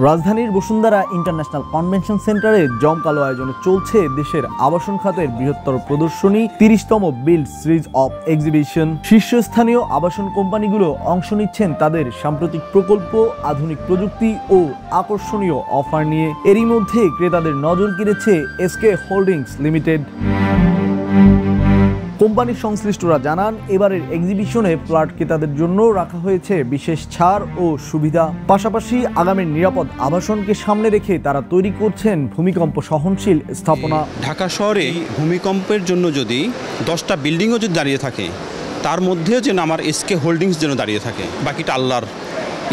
রাজধানীর Bashundhara international convention সেন্টারে জমকালো আয়োজনে চলছে দেশের আবাসন খাতের বৃহত্তর প্রদর্শনী ৩০তম বিল্ড সিরিজ অফ এক্সিবিশন। শীর্ষস্থানীয় আবাসন কোম্পানিগুলো অংশ নিচ্ছেন তাদের সাম্প্রতিক প্রকল্প, আধুনিক প্রযুক্তি ও আকর্ষণীয় অফার নিয়ে। এরই মধ্যে ক্রেতাদের নজর কেড়েছে এসকে হোল্ডিংস লিমিটেড। কোম্পানির সংশ্লিষ্টরা জানান, এবারের এক্সিবিশনে ফ্ল্যাট ক্রেতাদের জন্য রাখা হয়েছে বিশেষ ছাড় ও সুবিধা। পাশাপাশি আগামীর নিরাপদ আবাসনকে সামনে রেখে তারা তৈরি করছেন ভূমিকম্প সহনশীল স্থাপনা। ঢাকা শহরে ভূমিকম্পের জন্য যদি 10টা বিল্ডিংও যদি দাঁড়িয়ে থাকে, তার মধ্যেও যেন আমার এসকে হোল্ডিংস যেন দাঁড়িয়ে থাকে, বাকিটা আল্লাহর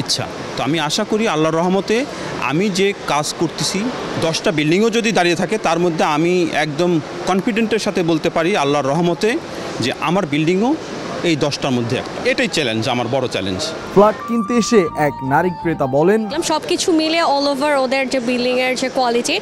ইচ্ছা। তো আমি আশা করি আল্লাহর রহমতে আমি যে কাজ করতেছি 10টা বিল্ডিংও যদি দাঁড়িয়ে থাকে, তার মধ্যে আমি একদম কনফিডেন্টের সাথে বলতে পারি আল্লাহর রহমতে যে আমার বিল্ডিংও এই 10টার মধ্যে। এটাই চ্যালেঞ্জ, আমার বড় চ্যালেঞ্জ। ফ্ল্যাট কিনতে এসে এক নারী ক্রেতা বলেন, সবকিছু মিলে অল ওভার ওদের যে বিল্ডিং এর যে কোয়ালিটি,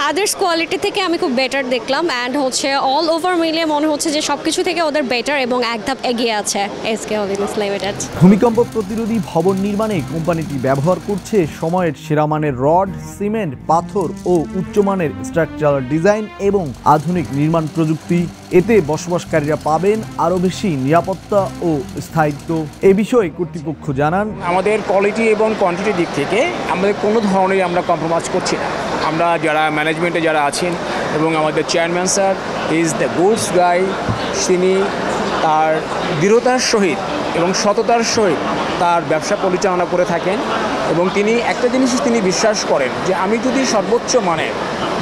আদার্স কোয়ালিটি থেকে আমি খুব বেটার দেখলাম। অ্যান্ড হচ্ছে অল ওভার মিলে মনে হচ্ছে যে সবকিছু থেকে ওদের বেটার এবং এক ধাপ এগিয়ে আছে এসকে হোল্ডিংস লিমিটেড। ভূমিকম্প প্রতিরোধী ভবন নির্মাণে কোম্পানিটি ব্যবহার করছে সময়ের সেরা মানের রড, সিমেন্ট, পাথর ও উচ্চমানের স্ট্রাকচারাল ডিজাইন এবং আধুনিক নির্মাণ প্রযুক্তি। এতে বসবাসকারীরা পাবেন আরও বেশি নিরাপত্তা ও স্থায়িত্ব। এ বিষয়ে কর্তৃপক্ষ জানান, আমাদের কোয়ালিটি এবং কোয়ান্টিটির দিক থেকে আমাদের কোনো ধরনের আমরা কম্প্রোমাইজ করছি না। আমরা যারা ম্যানেজমেন্টে যারা আছেন এবং আমাদের chairman sir is the goods guy, তিনি তার দৃঢ়তার সহিত এবং সততার সহিত তার ব্যবসা পরিচালনা করে থাকেন। এবং তিনি একটা জিনিস তিনি বিশ্বাস করেন যে আমি যদি সর্বোচ্চ মানের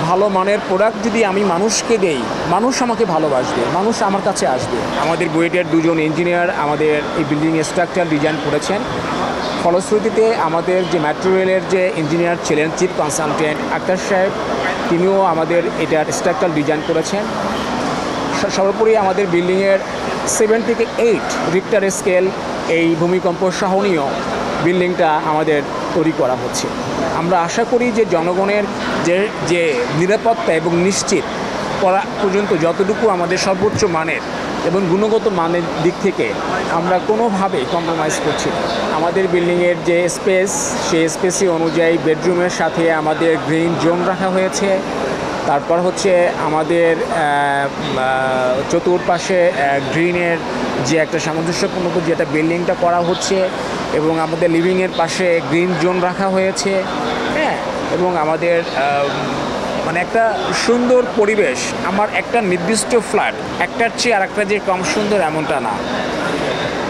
ভালো মানের প্রোডাক্ট যদি আমি মানুষকে দেই, মানুষ আমাকে ভালোবাসবে, মানুষ আমার কাছে আসবে। আমাদের বুয়েটের দুজন ইঞ্জিনিয়ার আমাদের এই বিল্ডিংয়ের স্ট্রাকচার ডিজাইন করেছেন। ফলশ্রুতিতে আমাদের যে মেট্রো রেলের যে ইঞ্জিনিয়ার ছিলেন চিফ কনসালটেন্ট আক্তার সাহেব, তিনিও আমাদের এটার স্ট্রাকচার ডিজাইন করেছেন। সর্বোপরি আমাদের বিল্ডিংয়ের 7 থেকে 8 রিক্টার স্কেল এই ভূমিকম্প সহনীয় বিল্ডিংটা আমাদের তৈরি করা হচ্ছে। আমরা আশা করি যে জনগণের যে নিরাপত্তা এবং নিশ্চিত করা পর্যন্ত যতটুকু আমাদের সর্বোচ্চ মানের এবং গুণগত মানের দিক থেকে আমরা কোনোভাবেই কম্প্রোমাইজ করছি না। আমাদের বিল্ডিংয়ের যে স্পেস, সেই স্পেসি অনুযায়ী বেডরুমের সাথে আমাদের গ্রিন জোন রাখা হয়েছে। তারপর হচ্ছে আমাদের চতুর্পাশে গ্রিনের যে একটা সামঞ্জস্যপূর্ণ যেটা বিল্ডিংটা করা হচ্ছে এবং আমাদের লিভিংয়ের পাশে গ্রিন জোন রাখা হয়েছে, হ্যাঁ। এবং আমাদের মানে একটা সুন্দর পরিবেশ। আমার একটা নির্দিষ্ট ফ্ল্যাট একটার চেয়ে আর একটা যে কম সুন্দর এমনটা না,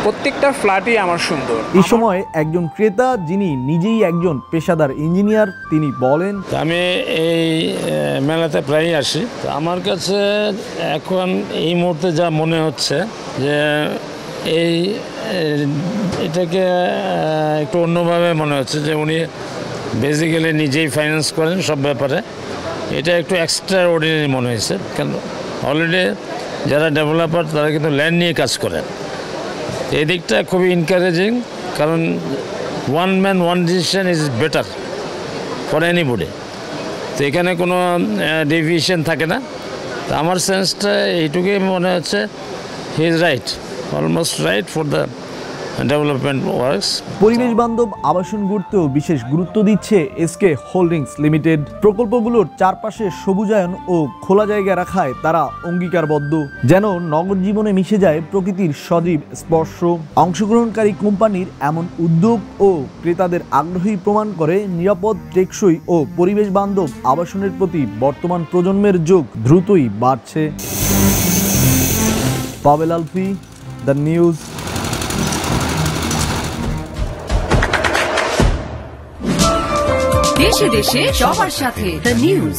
প্রত্যেকটা ফ্ল্যাটই আমার সুন্দর। এই সময় একজন ক্রেতা, যিনি নিজেই একজন পেশাদার ইঞ্জিনিয়ার, তিনি বলেন, আমি এই মেলাতে প্রায়ই আসি। আমার কাছে এখন এই মুহূর্তে যা মনে হচ্ছে যে এটাকে একটু অন্যভাবে মনে হচ্ছে যে উনি বেসিক্যালি নিজেই ফাইন্যান্স করেন সব ব্যাপারে। এটা একটু এক্সট্রা অর্ডিনারি মনে হয়েছে, কারণ অলরেডি যারা ডেভেলপার তারা কিন্তু ল্যান্ড নিয়ে কাজ করেন। এই দিকটা খুবই এনকারেজিং, কারণ one man one decision is better for anybody. তো এখানে কোনো ডেভিয়েশন থাকে না। তো আমার সেন্সটা এইটুকুই মনে হচ্ছে, he is right, almost right for the development works. পরিবেশ বান্ধব আবাসন গড়তেও বিশেষ গুরুত্ব দিচ্ছে এসকে হোল্ডিংস লিমিটেড। প্রকল্পগুলোর চারপাশে সবুজায়ন ও খোলা জায়গা রাখায় তারা অঙ্গীকারবদ্ধ, যেন নগর জীবনে মিশে যায় প্রকৃতির সজীব স্পর্শ। অংশগ্রহণকারী কোম্পানির এমন উদ্যোগ ও ক্রেতাদের আগ্রহী প্রমাণ করে নিরাপদ, টেকসই ও পরিবেশ বান্ধব আবাসনের প্রতি বর্তমান প্রজন্মের ঝোঁক দ্রুতই বাড়ছে। পাবেল আলফি, দ্য নিউজ। দেশে দেশে সবার সাথে দ্য নিউজ।